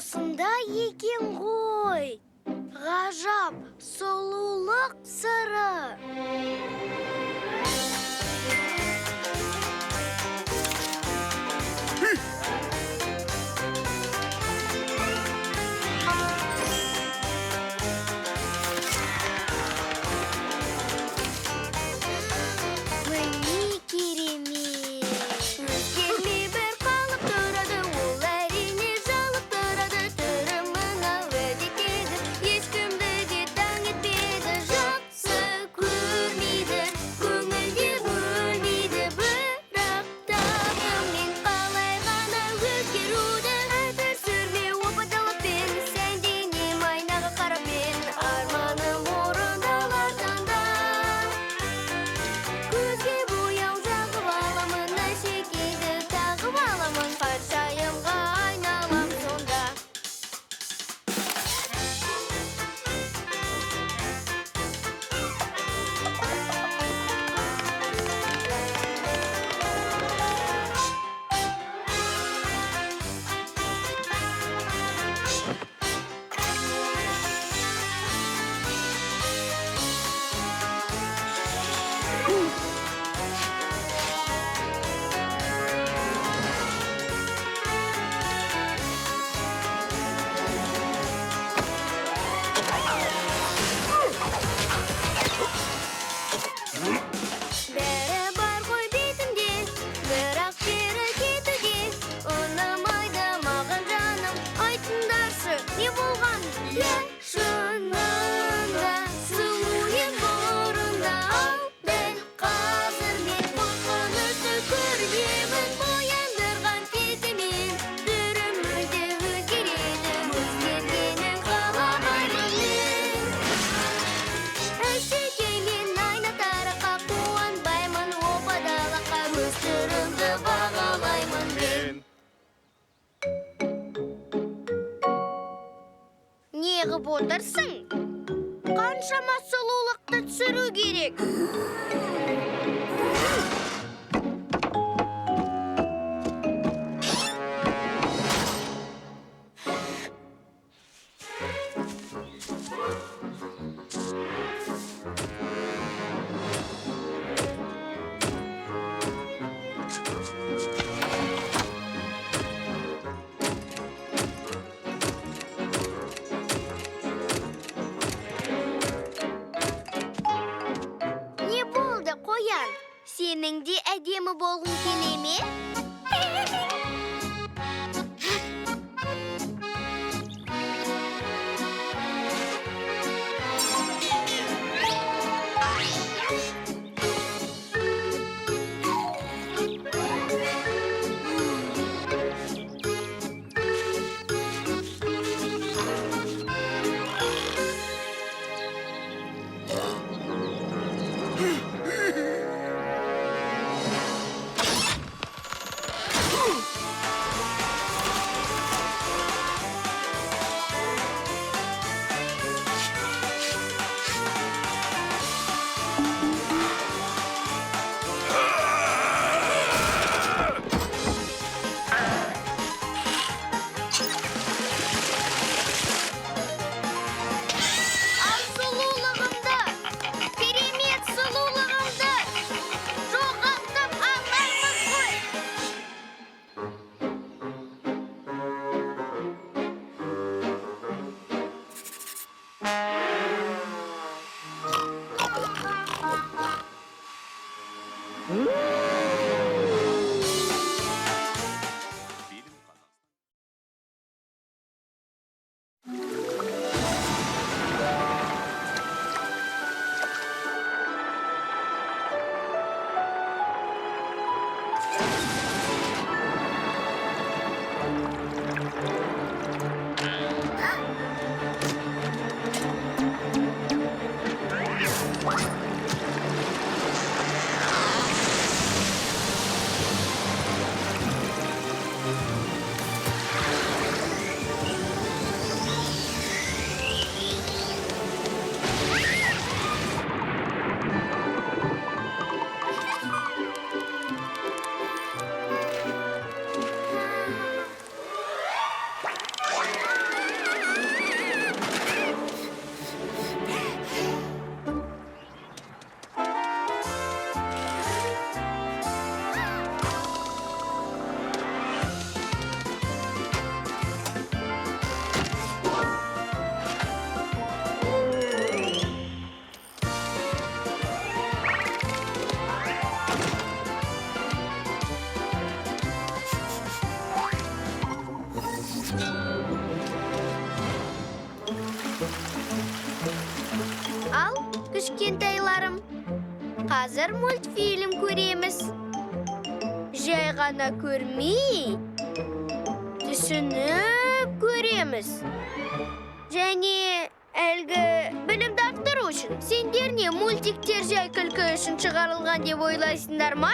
осындай екен ғой. Ғажап, сұлулық сыры. Неғып отырсың? Қаншама сұлулықты түсіру керек. Сенің де әдемі болғың келе ме? кішкентайларым. Қазір мультфильм көреміз. Жай ғана көрмей, түсініп көреміз. Және әлгі білімді арттыру үшін сендер не мультиктер жай күлкі үшін шығарылған деп ойлайсыңдар ма?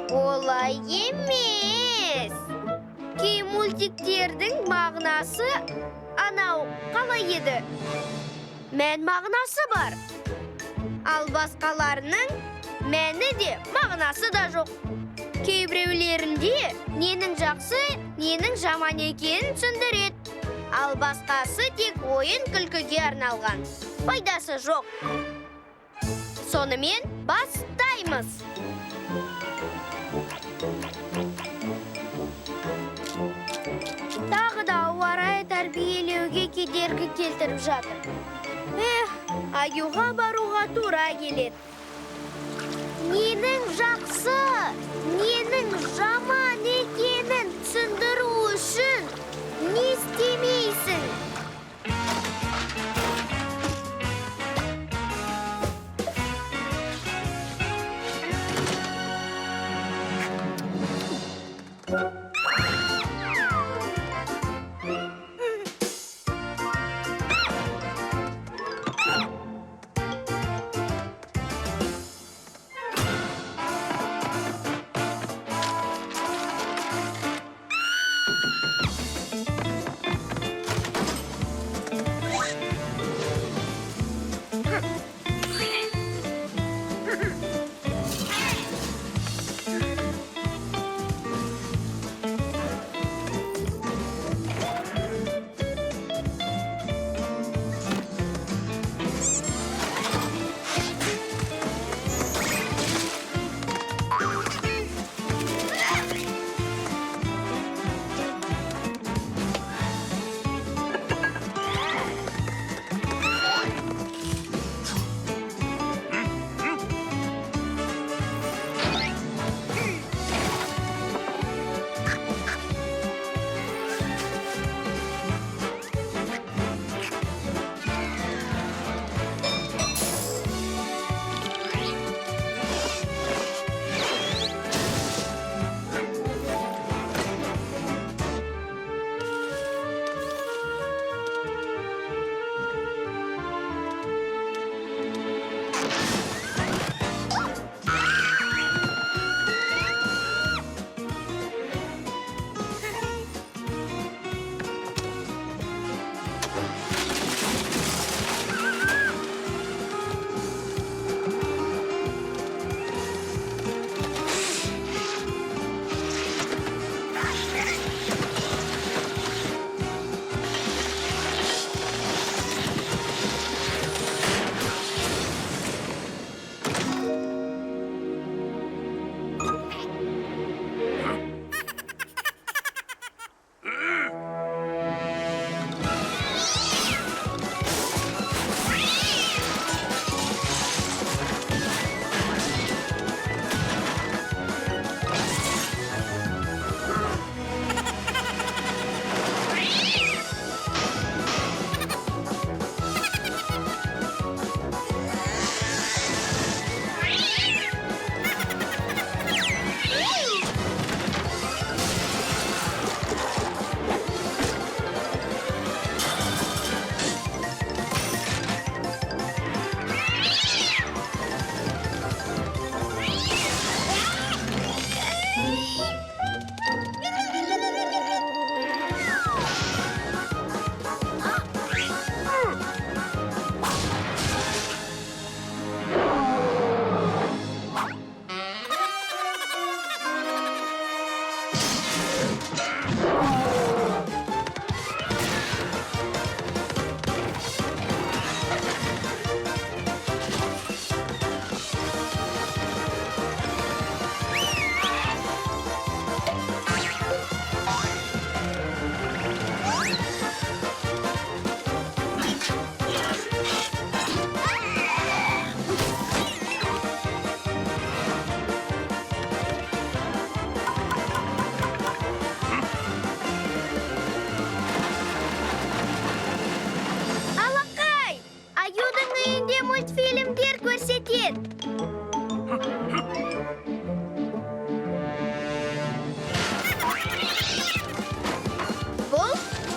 Олай емес. Кей мультиктердің мағынасы анау қалай еді? Мән мағынасы бар. Ал басқаларының мәні де мағынасы да жоқ. Кейбіреулерінде ненің жақсы, ненің жаман екенін түсіндіреді. Ал басқасы тек ойын күлкіге арналған. Пайдасы жоқ. Сонымен бастаймыз. Тағы да ауа райы тәрбиелеуге кедергі келтіріп жатыр. Аюға баруға тура келеді. Ненің жақсы, ненің жаман екенін түсіндіру үшін не істемейсің?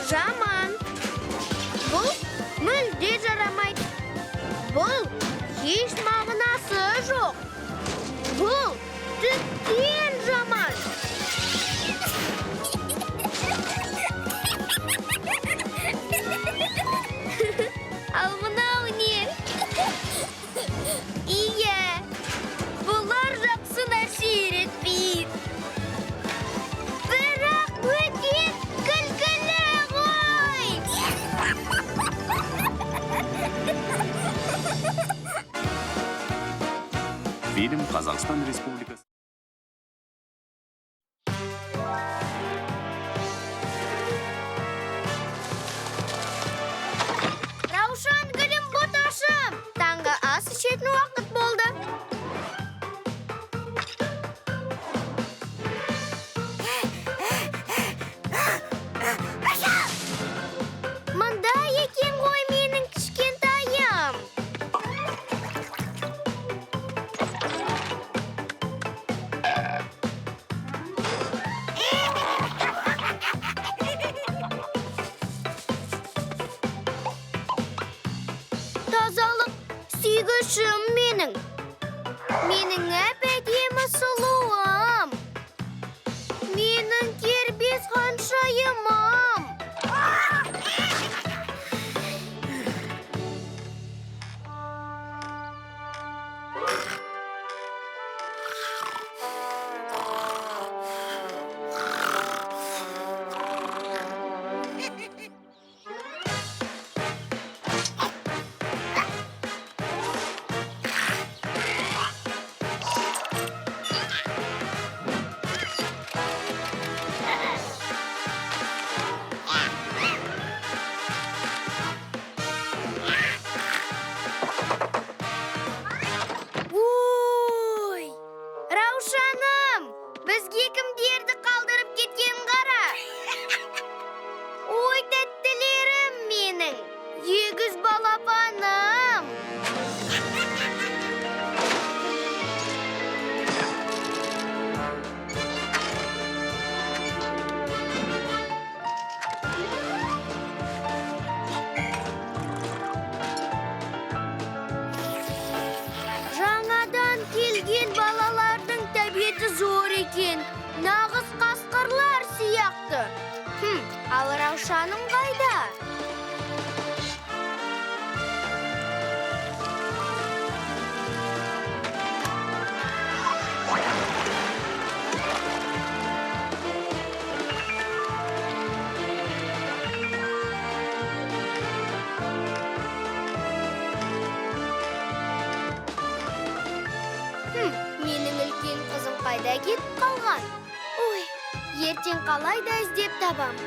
жаман. Бұл мүлде жарамайды. Бұл еш мағынасы жоқ. Бұл тіптен жаман. Ал мынау не? Иә, бұлар жақсы нәрсе үйретпейді. Бірақ өте күлкілі ғой. Фильм Қазақстан Республикасы. Раушан, гүлім, боташым. Таңғы ас ішетін уақыт болды. Мында екен ғой менің кішкентайым. Тазалық сүйгішім менің. Менің әп-әдемі сұлуым. Менің кербез ханшайымым. Ой! Раушаным, бізге кімдерді қалдырып кеткен қара. Ой, тәттілерім менің, егіз балапаным. Жаңадан келген балалардың тәбеті зор екен. Нағыз қасқырлар сияқты. Ал Раушаным қайда? Менің үлкен қызым қайда кетіп қалған? Ой, ертең қалай да іздеп табам.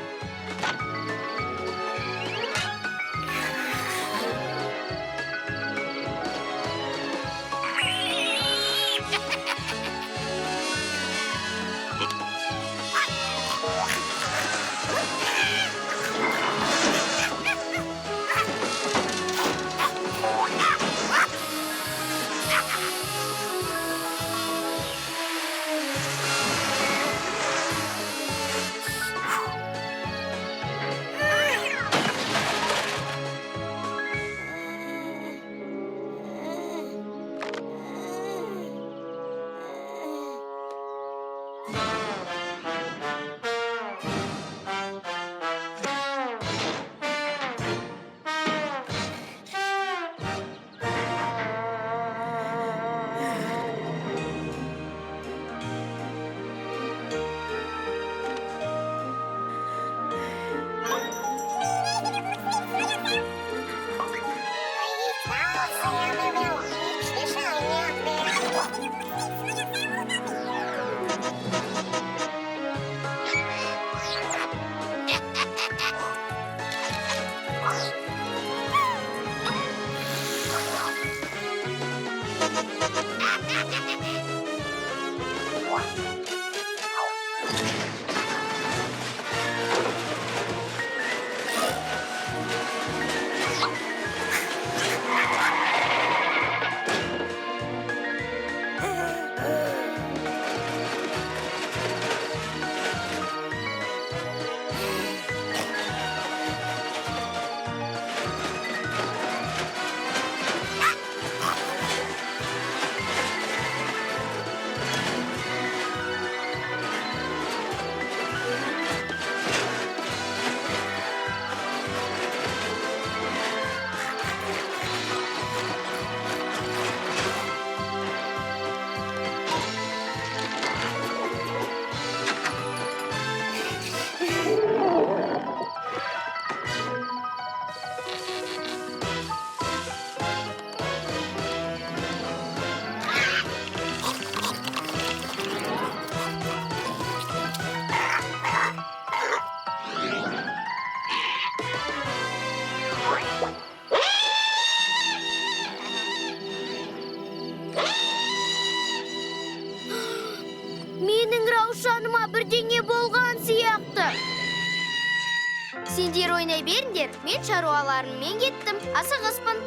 Сендер ойнай беріңдер, мен шаруаларыммен кеттім, асығыспын.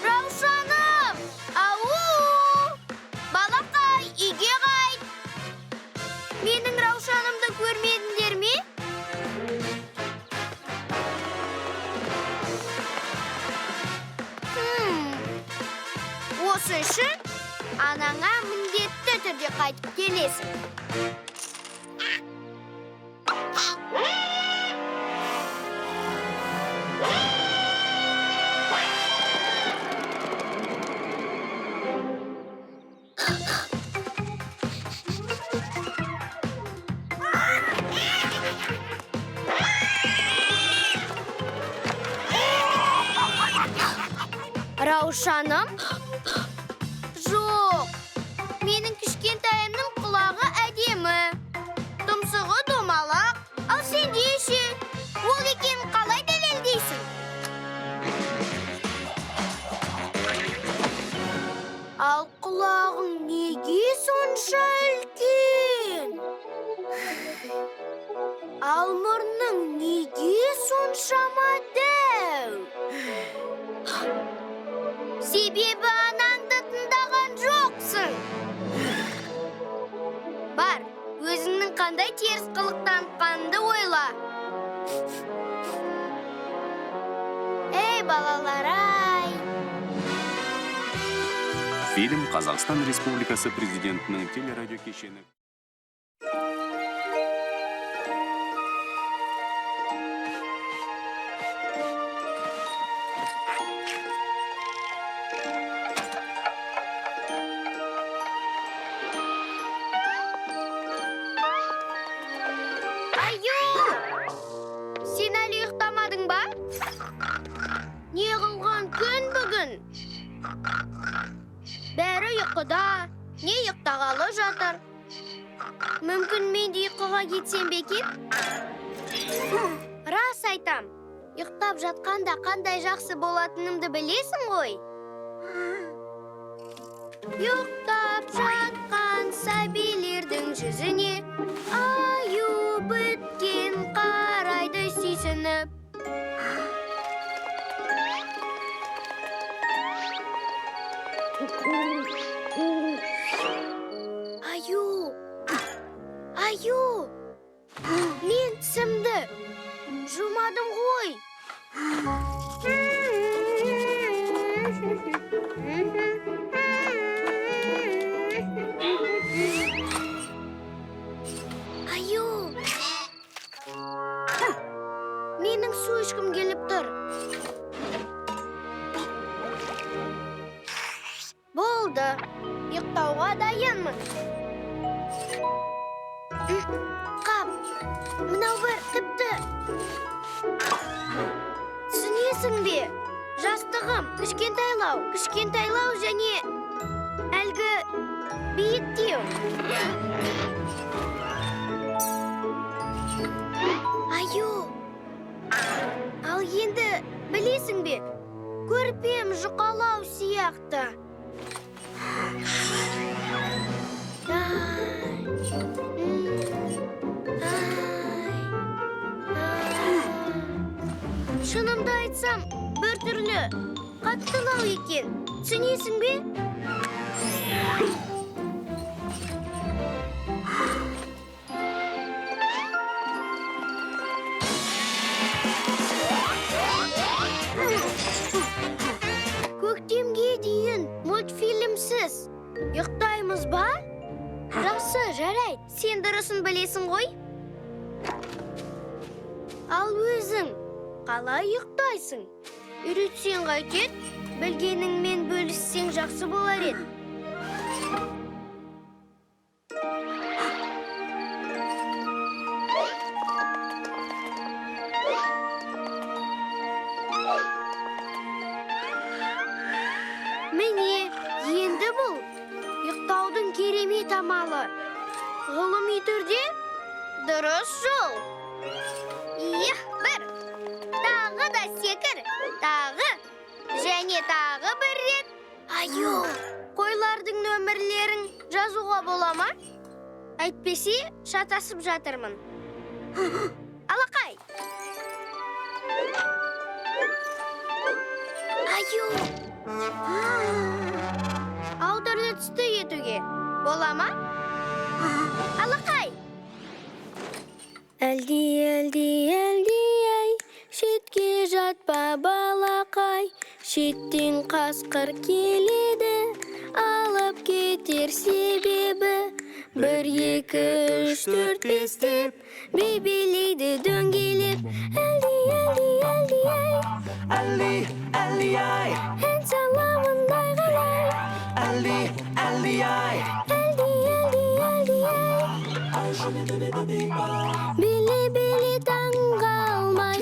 Раушаным! Ау! Балақай, үйге қайт! Менің Раушанымды көрмедіңдер ме? Осы үшін анаңа міндетті түрде қайтып келесің. Раушаным? Жоқ. Менің кішкентайымның құлағы әдемі. Тұмсығы домалақ. Ал сенде ше, ол екенін қалай дәлелдейсің? Ал құлағың неге сонша үлкен? Ал мұрның неге соншама дәу? Себебі анаңды тыңдаған жоқсың. Бар, өзіңнің қандай теріс қылық танытқаныңды ойла. Ей, балалар-ай! Фильм Қазақстан Республикасы президентінің телерадио кешені. Сен әлі ұйықтамадың ба? Не қылған күн бүгін? Бәрі ұйқыда, не ұйықтағалы жатыр? Мүмкін мен де ұйқыға кетсем бе екен? Рас айтам, ұйықтап жатқанда қандай жақсы болатынымды білесің ғой? Ұйықтап жатқан сәбилердің жүзіне аю біткен қарайды сүйсініп. Аю! Мен тісімді жұмадым ғой. Аю! Менің су ішкім келіп тұр. Болды. Ұйықтауға дайынмын. Қап, мынау бір тіпті. Түсінесің бе? Жастығым, кішкентайлау және әлгі биіктеу. Аю, ал енді білесің бе? Көрпем жұқалау сияқты. Шынымды айтсам, бір түрлі қаттылау екен. Түсінесің бе? Көктемге дейін мультфильмсіз ұйықтаймыз ба? Жақсы, жарайды. Сен дұрысын білесің ғой? Ал өзің қалай ұйықтайсың? Үйретсең қайтет, білгеніңмен бөліссең жақсы болар еді. Міне, енді бұл ұйықтаудың керемет амалы. Ғылыми түрде дұрыс жол. секір, тағы, және тағы бір рет. Аю, қойлардың нөмірлерін жазуға бола ма? Әйтпесе, шатасып жатырмын. Алақай. Аю. Аудырлы түсті етуге бола ма? Алақай. Әлди, ай, шетке жатпа балақай, шеттен қасқыр келеді, алып кетер себебі. 1, 2, 3, 4, 5 деп, бебелейді дөңгелеп. Әлди, ай, Әлди, ай, ән саламын айғайлай. әлди, ай. Біле таңға алмай.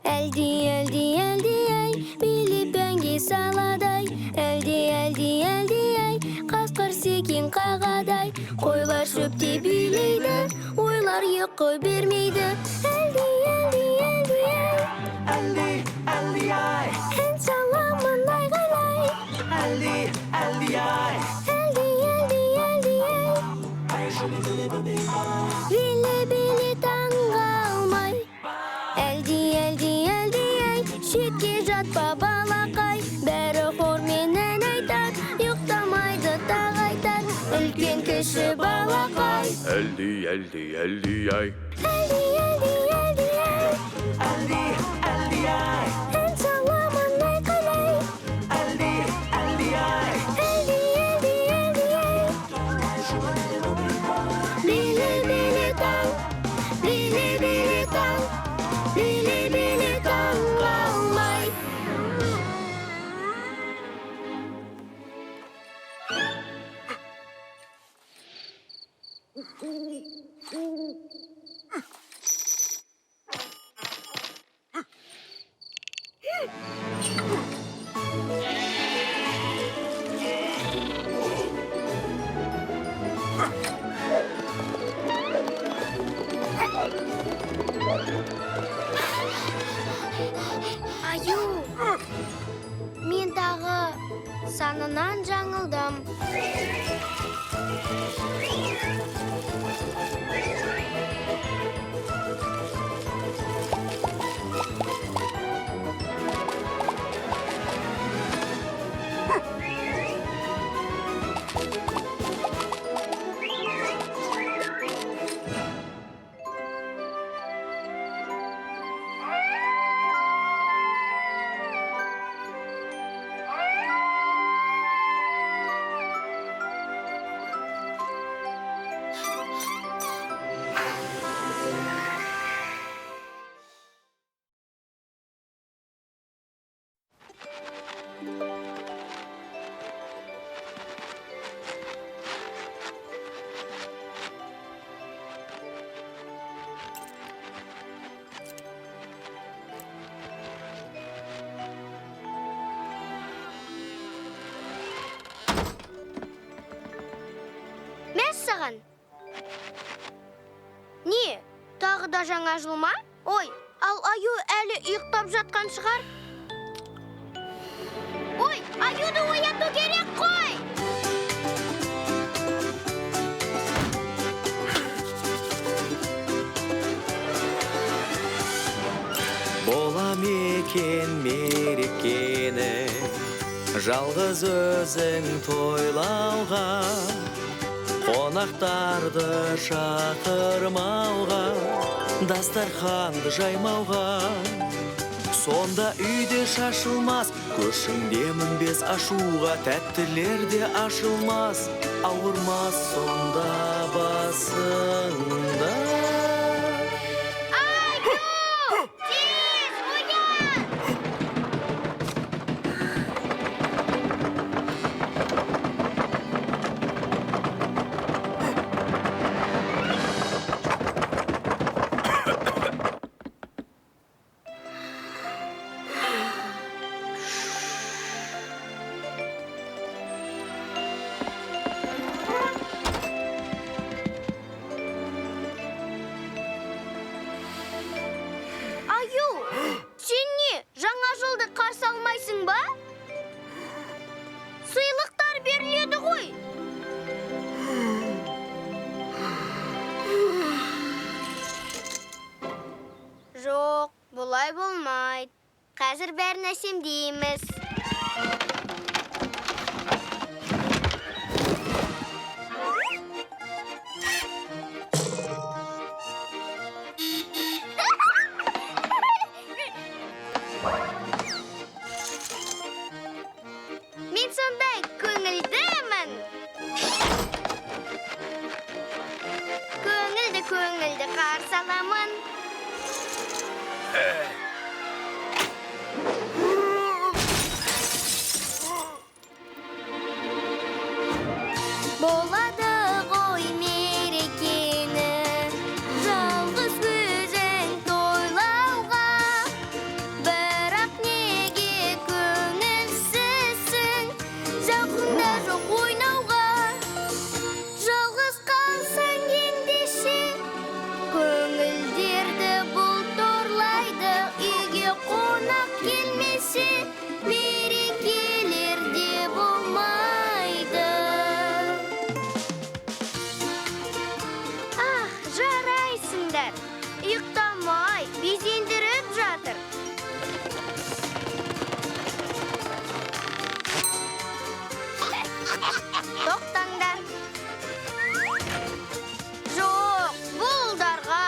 Әлди, ай, билеп әнге саладай. Әлди, ай, қасқыр секен қағадай. Қойлар шөпте билейді, ойлар ұйқы бермейді. Әлди, ай. ән саламын айғайлай. Әлди, ай. Біле таңға алмай. Әлди, ай, шетке жатпа балақай. Бәрі хормен ән айтар, ұйықтамайды тағы айтар. Үлкен кіші балақай. Әлди, ай. Әлди, ай. ай. Ән саламын айқайлай. Әлди, ай. Біле таң, біле таңға алмай. Аю, мен тағы санынан жаңылдым. Саған. Не, тағы да жаңа жыл ма? Ой, ал Аю әлі ұйықтап жатқан шығар. Ой, Аюды ояту керек қой! Болам екен мерекені, жалғыз өзің тойлауға, қонақтарды шақырмауға, дастарханды жаймауға. Сонда үйде шашылмас, көшіңде мінбес ашуға, тәттілер де ашылмас, ауырмас сонда басыңда. Жоқ, бұлай болмайды. Қазір бәрін әсемдейміз. Мен сондай көңілдімін. Көңілді қарсы аламын. Болады ғой мерекені, жалғыз өзің тойлауға. Бірақ неге көңілсізсің, зауқыңда жоқ ойнауға. Жалғыз қалсаң ендеше, көңілдерді бұл торлайды. Үйге қонақ келмесе, мерекелерде болмайды. Жарайсыңдар. Ұйықтамай, безендіріп жатыр. Тоқтаңдар. Жоқ, бұл ұлдарға.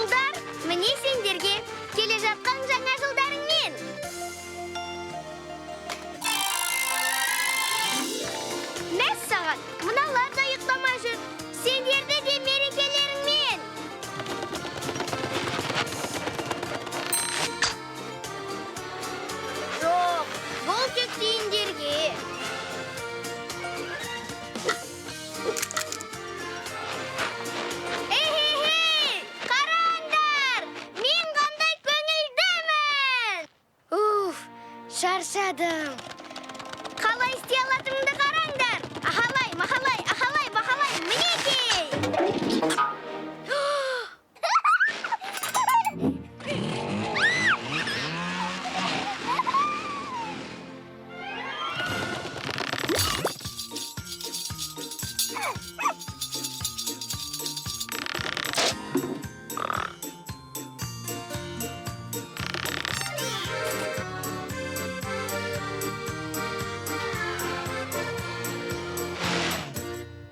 Ұлдар, міне сендерге келе жатқан жаңа жылдарыңмен. Мәссаған, мыналар да ұйықтамай жүр. Сендерді де мерекелеріңмен. Жоқ, бұл тек сендерге. Эй, қараңдар! Мен қандай көңілдімін! Шаршадым. Қалай істей алатынымды қараңдар. Ахалай, махалай, ахалай, махалай, мінекей!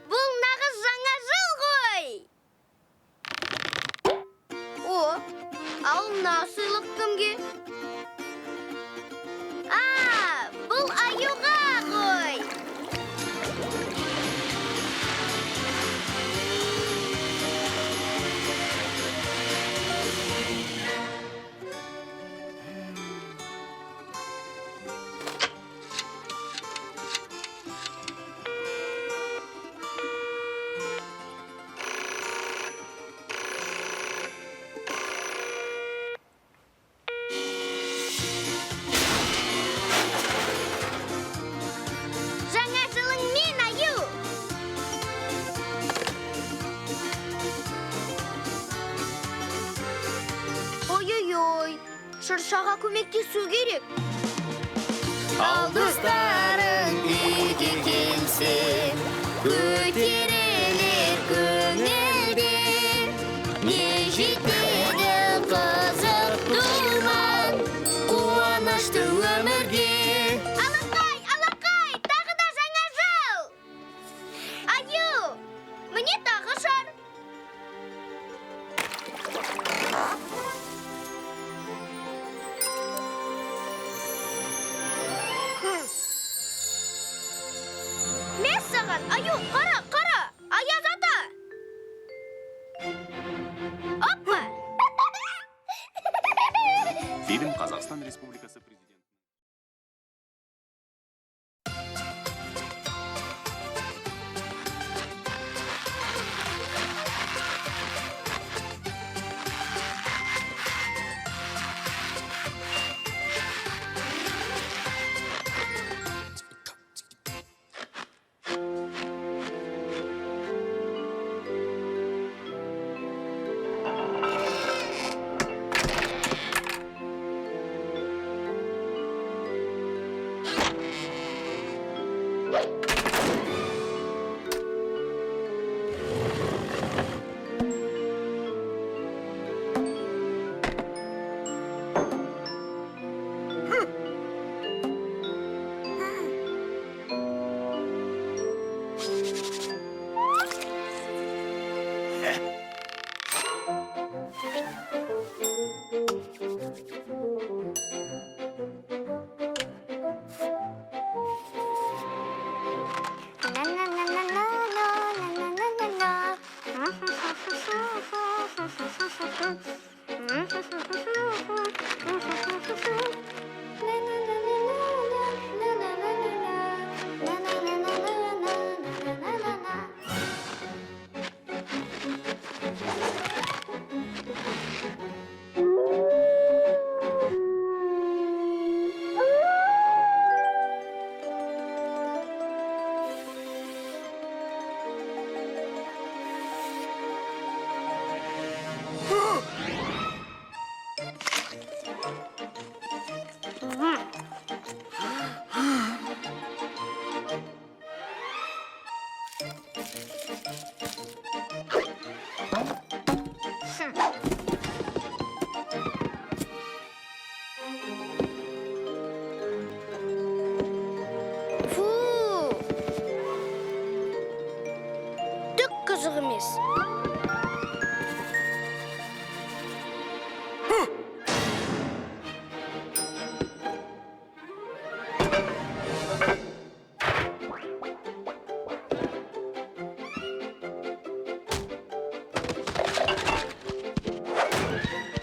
Бұл нағыз жаңа жыл ғой! Ал мына сыйлық кімге? Бұл аюға ғой! Жаңа жылыңмен, аю! Ой-ой-ой, шыршаға көмектесу керек. Ал достарың үйге келсе, көтерілер көңілде. Не жетеді қызық думан, қуанышты өмірге. Алақай, тағы да жаңа жыл! Аю, міне тағы шар. Мәссаған, аю, қара, аяз ата! Оппа! Фильм Қазақстан Республикасы президенті. Фу! Түк қызық емес.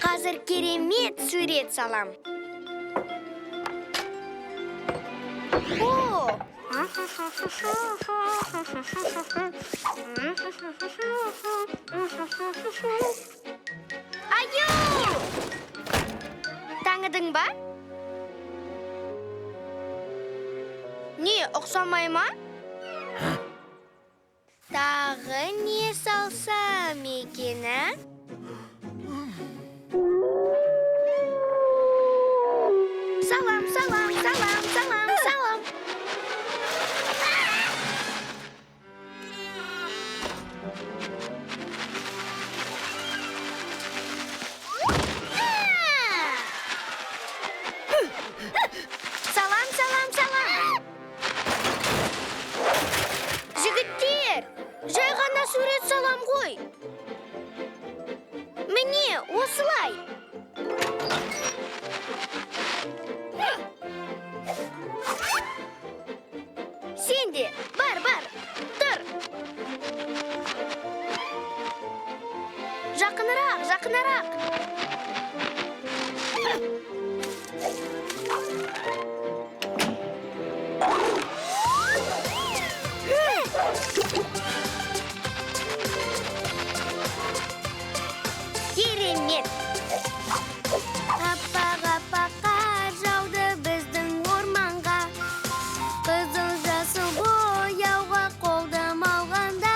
Қазір керемет сурет салам. О! Аю! Таныдың ба? Не, ұқсамай ма? Тағы не салсам екен, ә? Салам, салам, салам, салам, салам. Салам, салам, салам. Жігіттер, жай ғана сурет салам ғой. Міне, осылай. Сен де, бар, тұр. Жақынырақ, жақынырақ. Керемет. Аппақ қар жауды біздің орманға. Қызыл жасыл бояуға қолдам алғанда,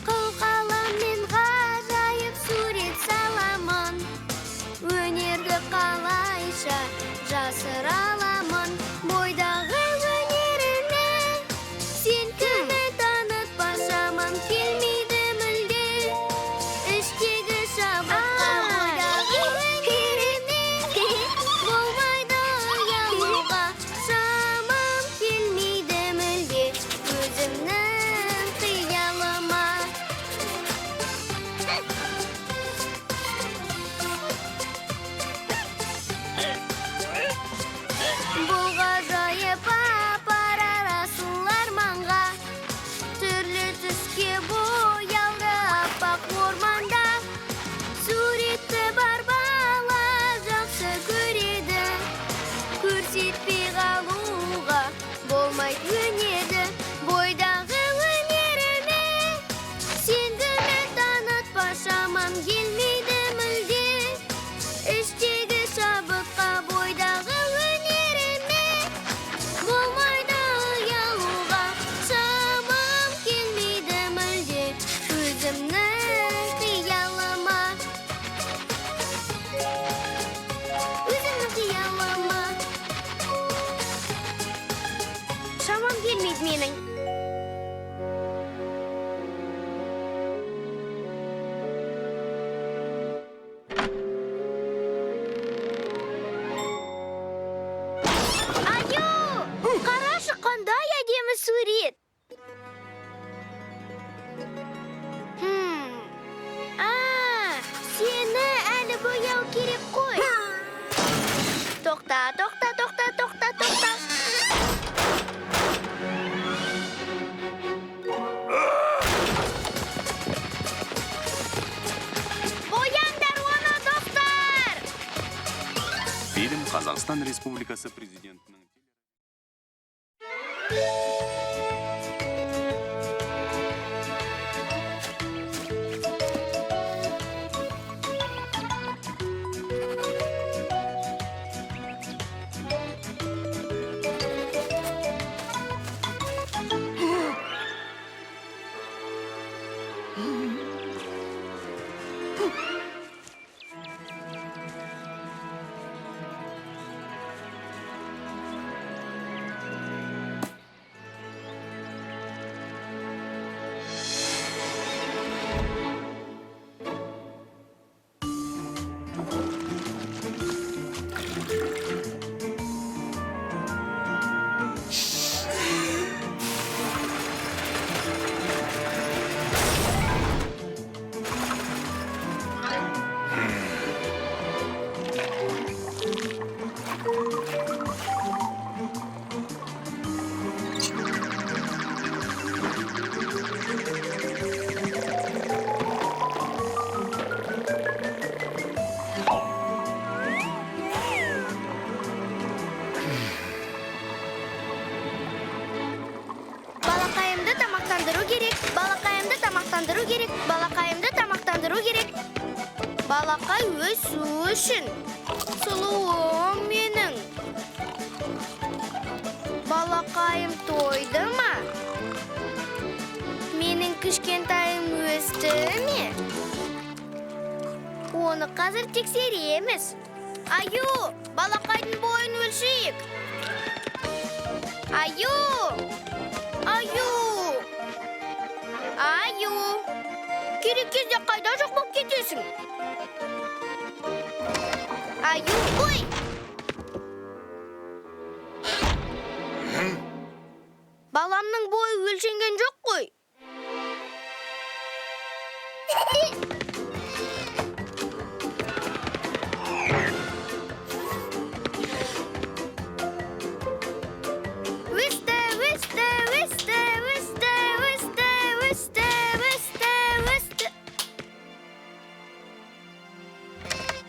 қылқаламмен ғажайып сурет саламын. Өнерді қалайша жасыра аламын. Бойдағы өнеріме сен кімі танытпасамын келмейді мүлде. Іштегі шабытқа бойдағы өнеріме болмайды ұялуға. Шамам келмейді мүлде өзімнің қиялыма. Бұл ғажайып апарар асыл арманға. Түрлі түске боялды аппақ орманда. Суретті бар бала жақсы көреді. Көрсетпей қалуға болмайды өнерді. Бойдағы өнеріме сен кімі танытпасамын келмейді мүлде. Іштегі шабытқа бойдағы өнеріме болмайды ұялуға. Шамам келмейді мүлде өзімнің қиялыма. Өзімнің қиялыма. Шамам келмейді менің. Аю! Қарашы, қандай әдемі сурет. Сені әлі бояу керек қой. Тоқта, тоқта, тоқта, тоқта, тоқта. Бояндар оны, достар! Фильм Қазақстан Республикасы президентінің Балақайымды тамақтандыру керек. Балақайымды тамақтандыру керек. Балақайымды тамақтандыру керек. Балақай өсу үшін. Сұлуым менің. Балақайым тойды ма? Менің кішкентайым өсті ме? Оны қазір тексереміз. Аю, балақайдың бойын өлшейік. Аю! Аю! Аю! Керек кезде қайда жоқ болып кетесің? Аю, ой! Баламның бойы өлшенген жоқ қой.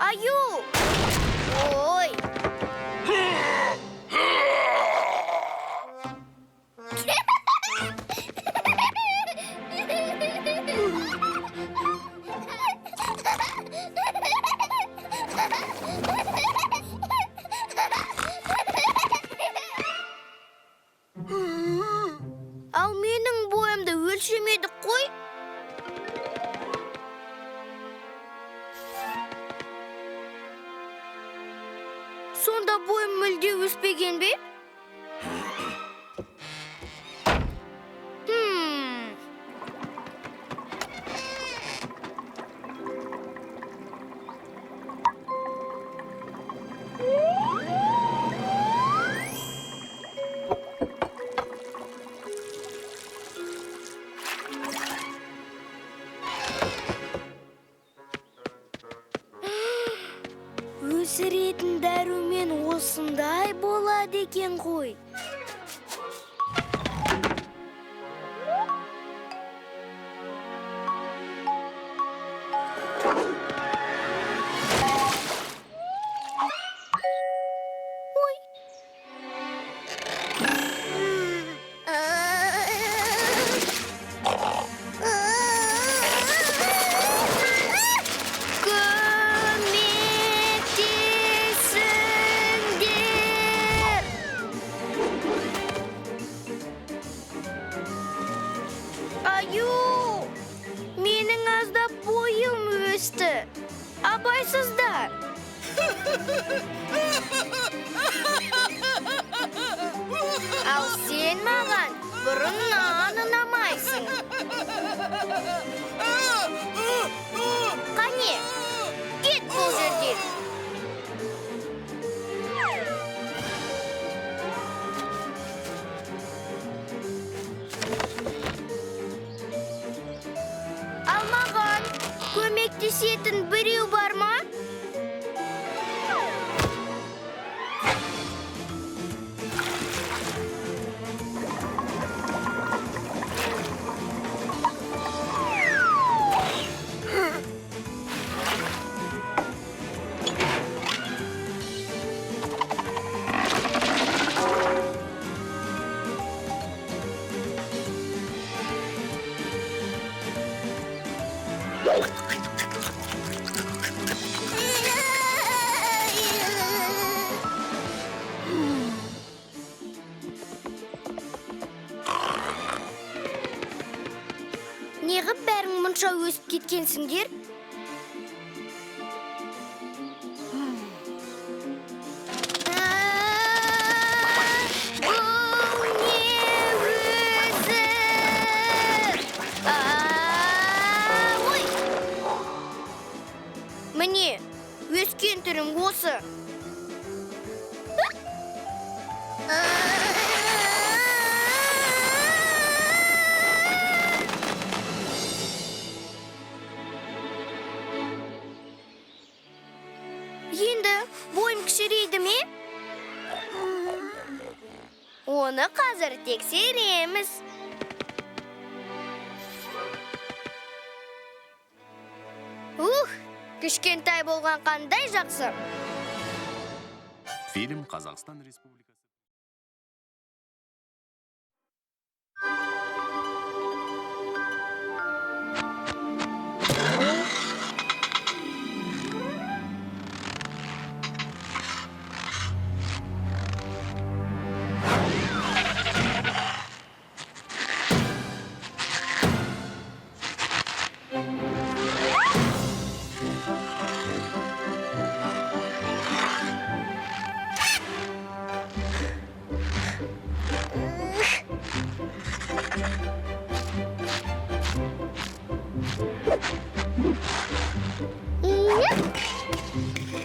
Аю! Ой! Ал менің бойымды өлшемедік қой. Сонда бойым мүлде өспеген бе? Өсіретін дәрумен осындай болады екен ғой. Ой. Аю, менің аздап бойым өсті. Абайсыздар. Ал сен маған бұрыннан ұнамайсың. Қане, кет бұл жерден. Ал маған көмектесетін біреу бар ма? кеткенсіңдер? Міне, өскен түрім осы. Енді бойым кішірейді ме? Оны қазір тексереміз. Кішкентай болған қандай жақсы. Фильм Қазақстан Республикасы.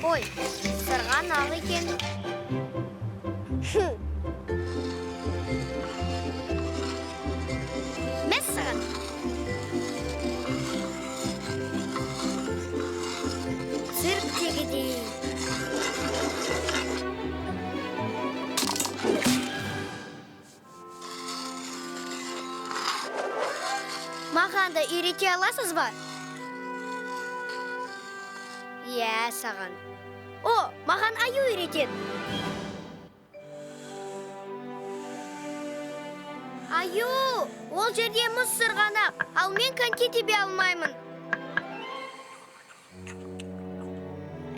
Ой, сырған ақ екен. Мәссаған. Цирктегідей. Маған да үйрете аласыз ба? Иә, саған. О, маған аю үйретеді. Аю, ол жерде мұз сырғанақ, ал мен коньки тебе алмаймын.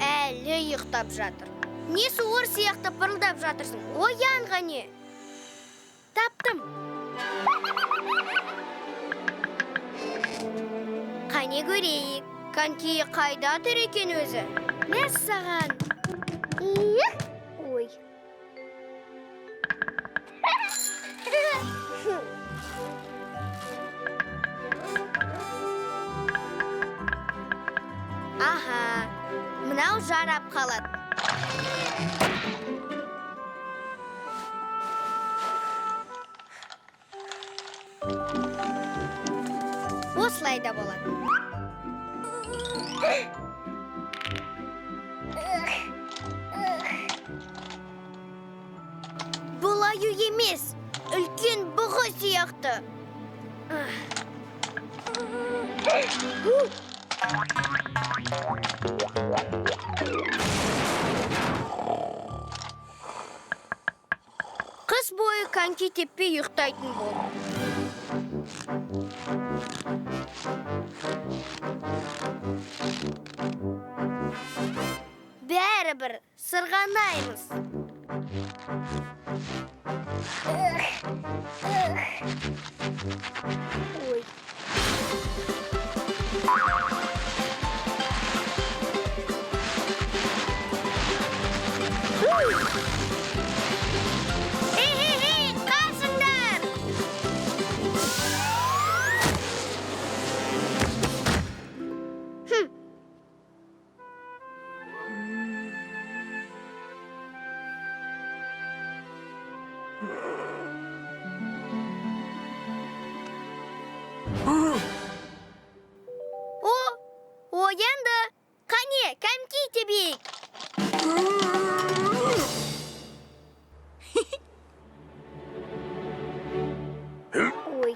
Әлі ұйықтап жатыр. Не суыр сияқты пырылдап жатырсың? Оян ғане. Таптым. Қане көрейік. Коньки қайда тұр екен өзі? Мәссаған. Ой. Аха, мынау жарап қалады. Осылай да болады. Бұл аю емес, үлкен бұғы сияқты. Қыс бойы коньки теппей ұйықтайтын болды. Бәрібір сырғанаймыз. Ой. Эй, қалсыңдар! Оянды! Қане, коньки тебейік! Ой.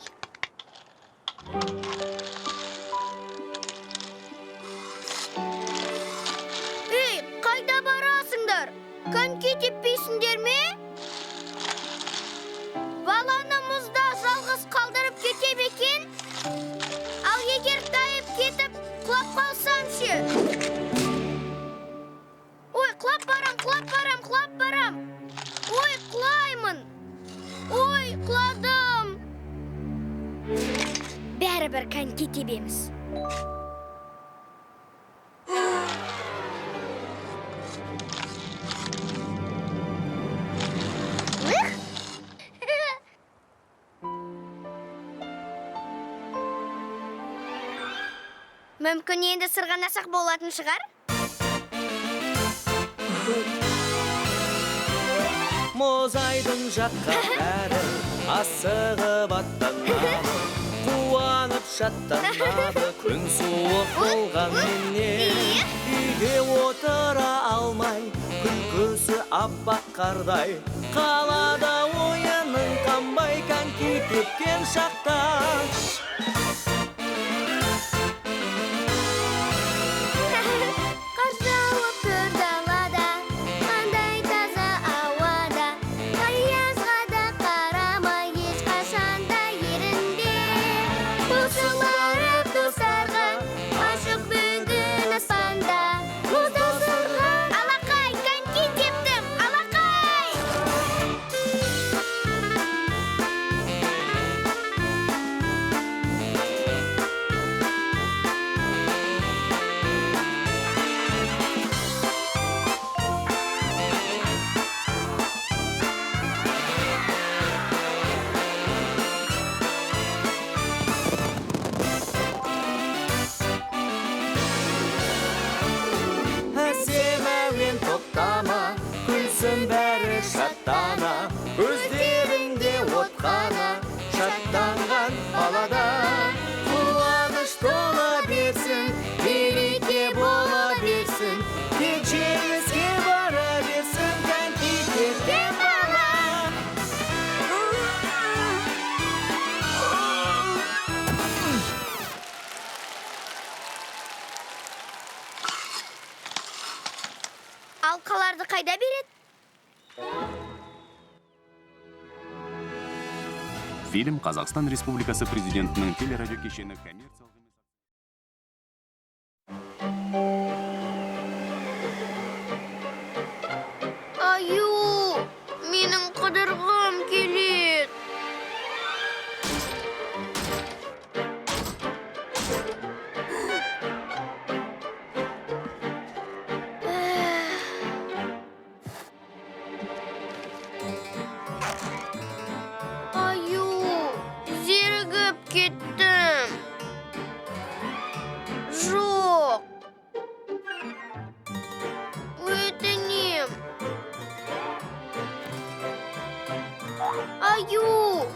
Ей, қайда барасыңдар? Коньки теппейсіңдер ме? Баланы мұзда жалғыз қалдырып кете бекен? Ал егер тайып кетіп, құлап қалсам ше? Ой, құлап барам. Ой, құлаймын. Ой, құладым. Бәрібір коньки тебеміз. Мүмкін енді сырғанасақ болатын шығар? Мұз айдын жаққа бәрі асығып аттанады, қуанып шаттанады, күн суық болғанменен. Үйде отыра алмай, күлкісі аппақ қардай, қалада ойының қанбай, коньки тепкен шақта. Қар жауып тұр далада, қандай таза ауада, аязға да қарамай ешқашан да ерінде. Бұлшылары достарға ашық бүгін аспанда. Мұзда сырған алақай, коньки тептім, алақай! Әсем әуен тоқтама, күлсін бәрі шаттана, көздерінде от қана, шаттанған балада. Қуаныш тола берсін, береке бола берсін, тек жеңіске бара берсін, коньки тепкен бала. Алқаларды қайда береді? Фильм Қазақстан Республикасы президентінің телерадио кешені коммерциялық емес. Аю, менің қыдырғым келеді. Аю, зерігіп кеттім. Жоқ. Өтінем. Аю,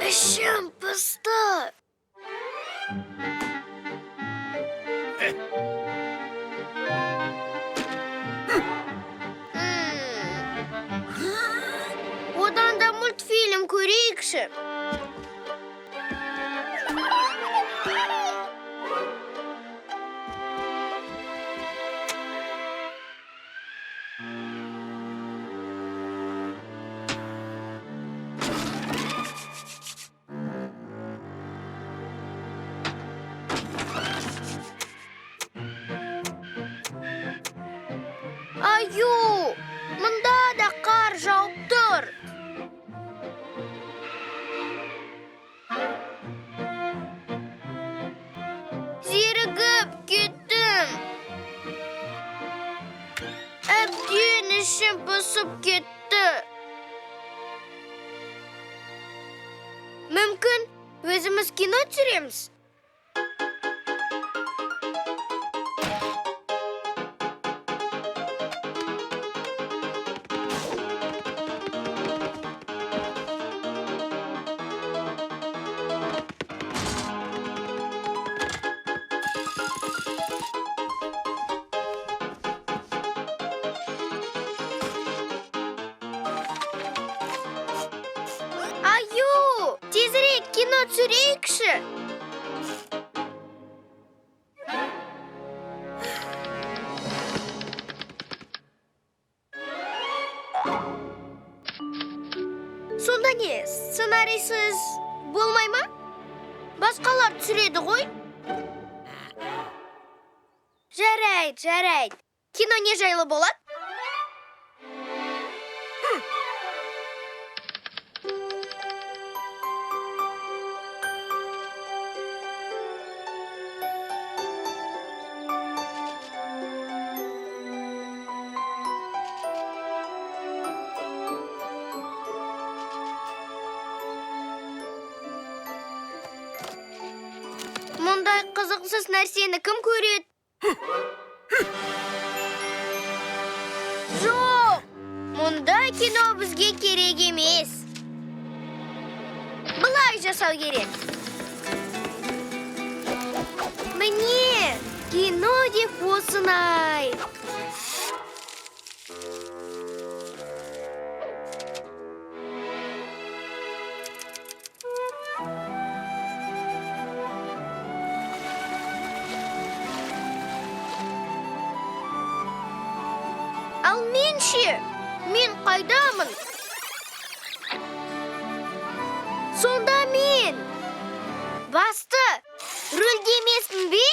ішім пысты. Одан да мультфильм көрейікші. Аю, мұнда да қар жауып тұр. Зерігіп кеттім. Әбден ішім пысып кетті. Мүмкін өзіміз кино түсіреміз? Аю, тезірек кино түсірейікші. Сонда не, сценарийсіз болмай ма? Басқалар түсіреді ғой? Жарайды. Кино не жайлы болады? мұндай қызықсыз нәрсені кім көреді? Жоқ, мұндай кино бізге керек емес. Бұлай жасау керек. Міне, кино деп осынай. Ал мен ше? Мен қайдамын? Сонда мен басты рөлде емеспін бе?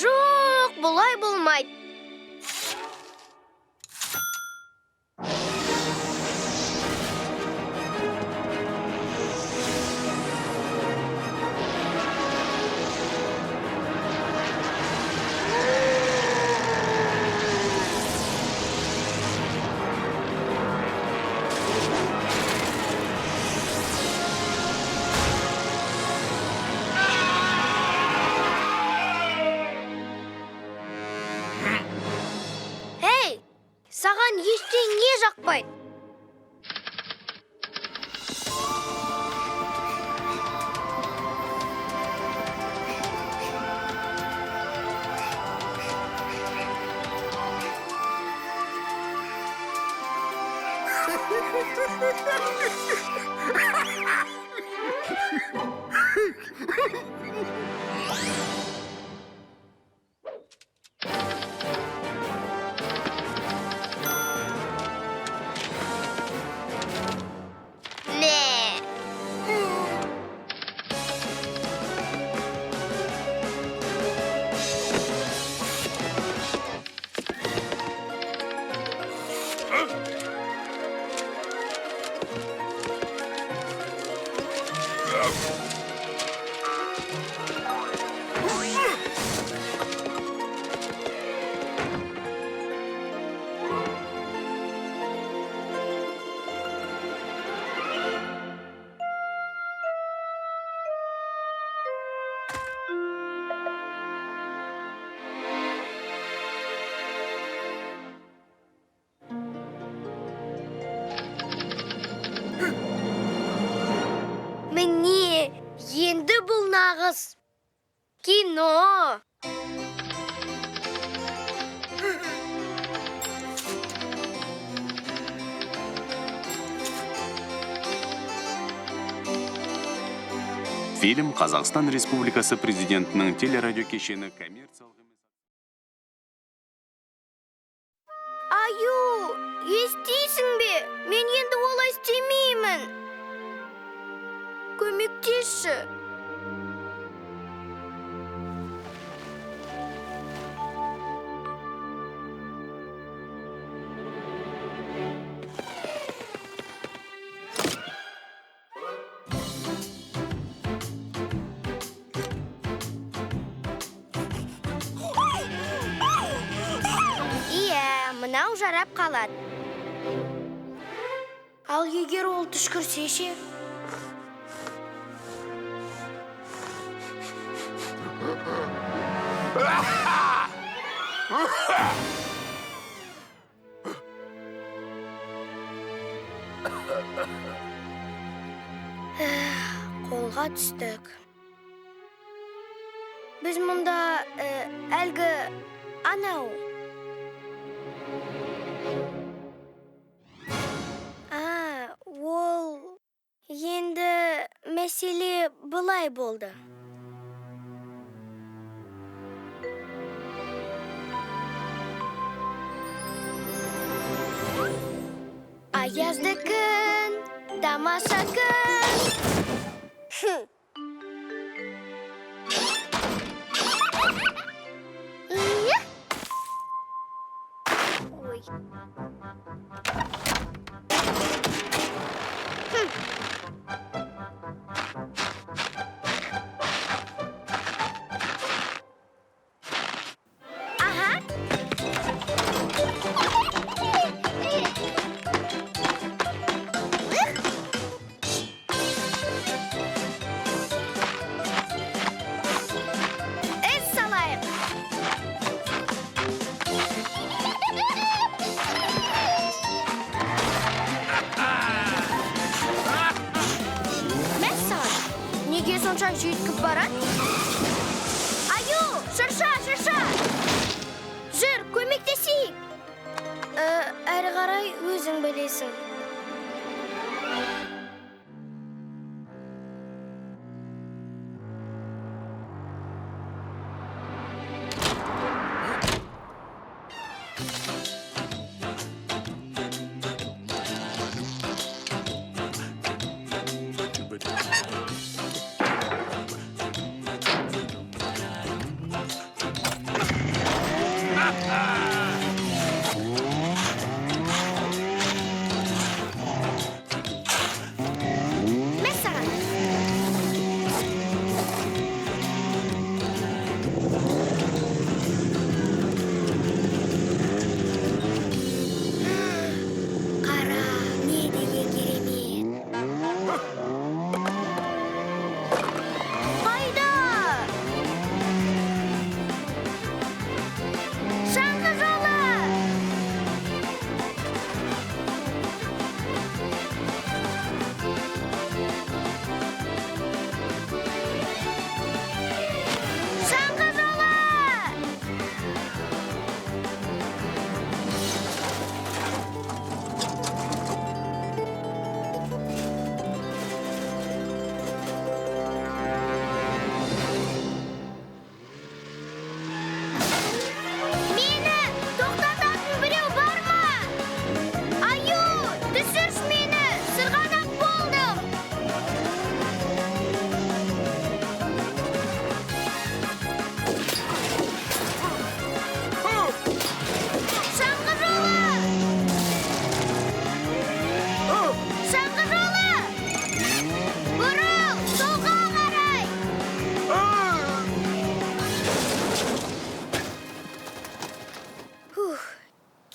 Жоқ, бұлай болмайды. Саған ештеңе жақпайды. Міне, енді бұл нағыз кино. Фильм Қазақстан Республикасы президентінің телерадиокешені коммерциялық емес. Аю, естисің бе? Мен енді олай істемеймін. Көмектесші. Мынау жарап қалады. Ал егер ол түшкірсе ше? Қолға түстік. Біз мұнда әлгі анау. Ол енді мәселе бұлай болды. Аязды күн, тамаша күн. Ой. шырша жүйткіп барат. Аю, шырша! Жүр, көмектесейік. Әрі қарай өзің білесің.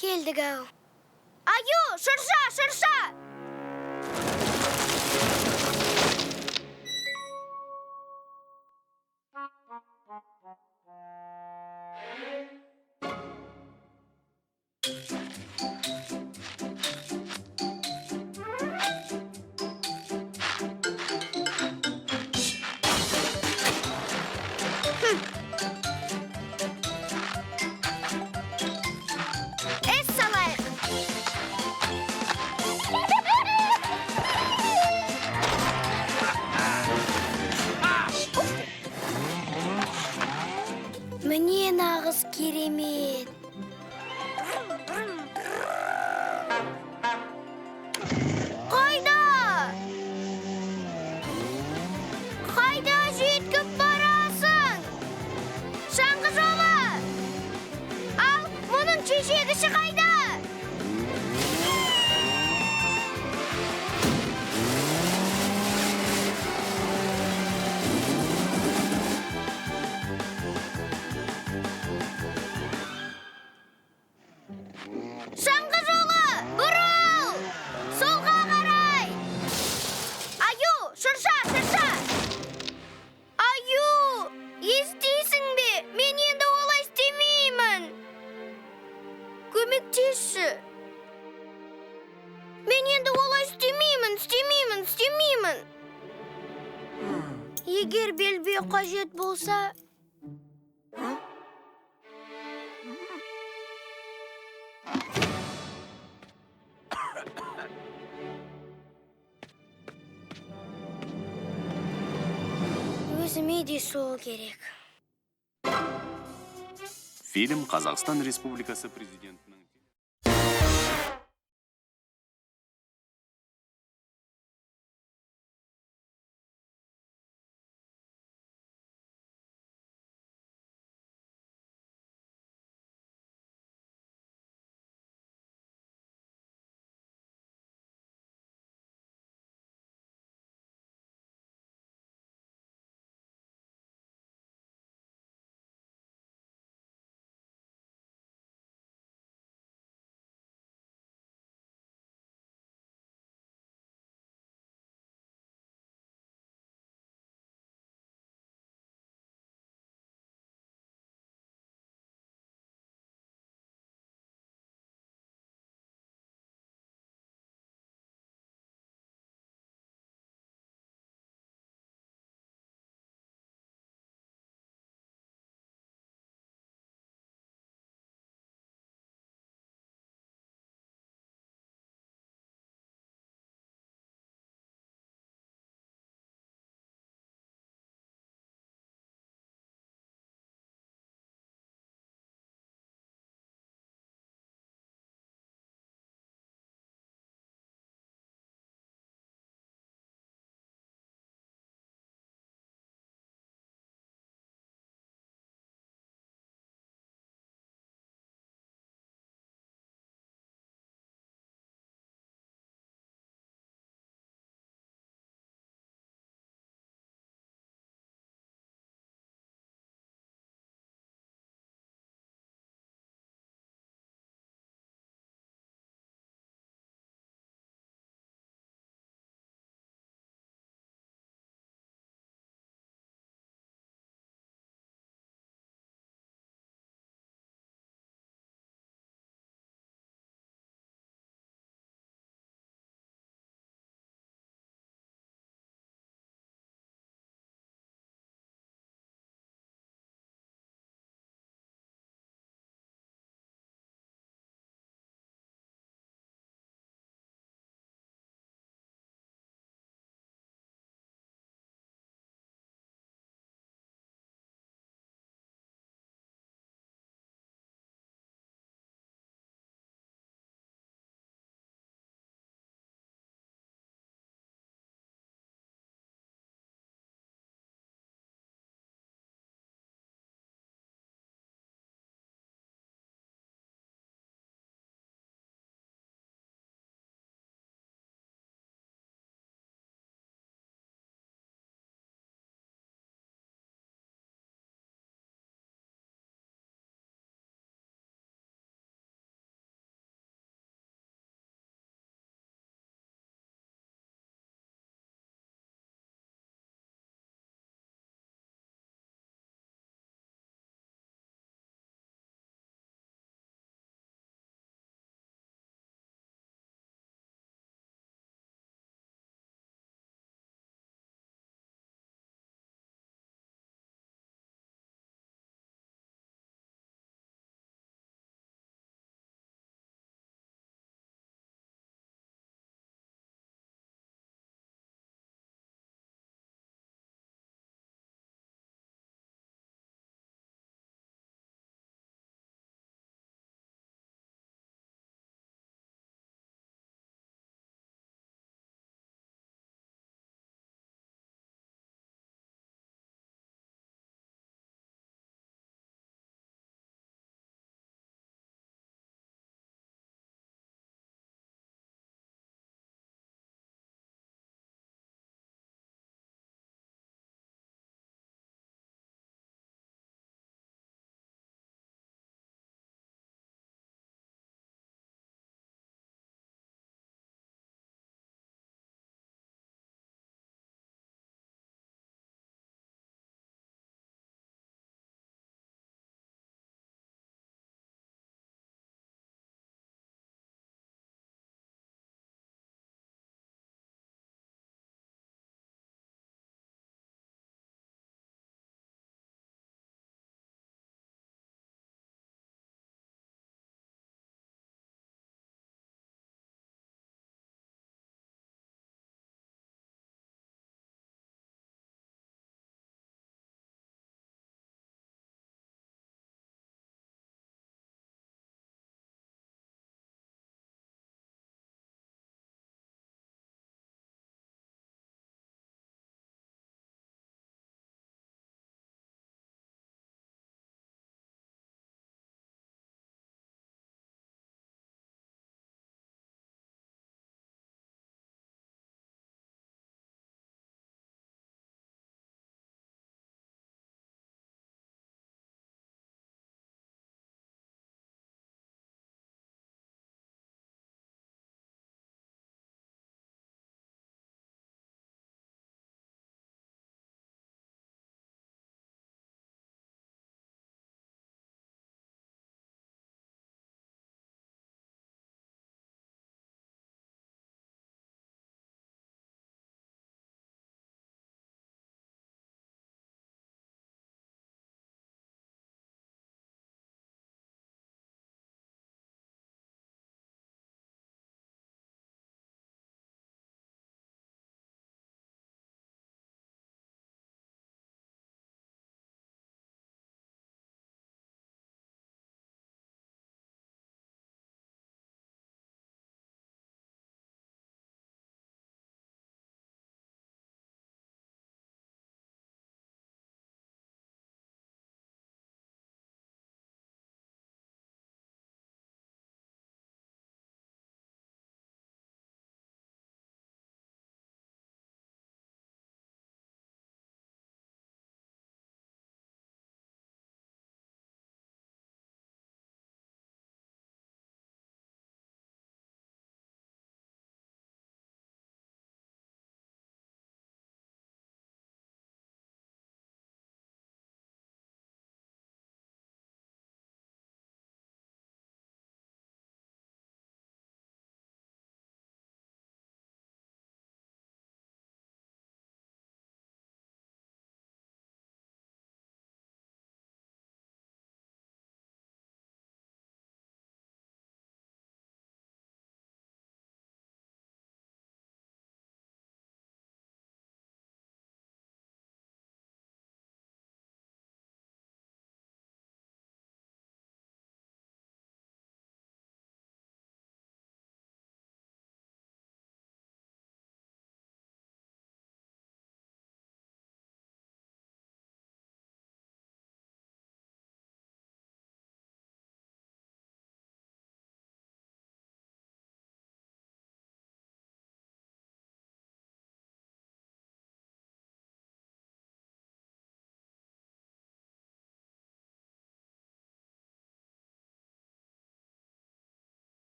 Келдік-ау. Аю, шырша! Міне нағыз керемет. Қайда жүйткіп барасың? Шаңғы жолы! Ал, мұның шешегіші қайда? Шаңғы жолы! Бұрыл! Солға қарай! Аю, шырша! Аю, естисің бе? Мен енді олай істемеймін. Көмектесші. Мен енді олай істемеймін. Егер белбеу қажет болса... Өзіме де сол керек. Фильм Қазақстан Республикасы президентінің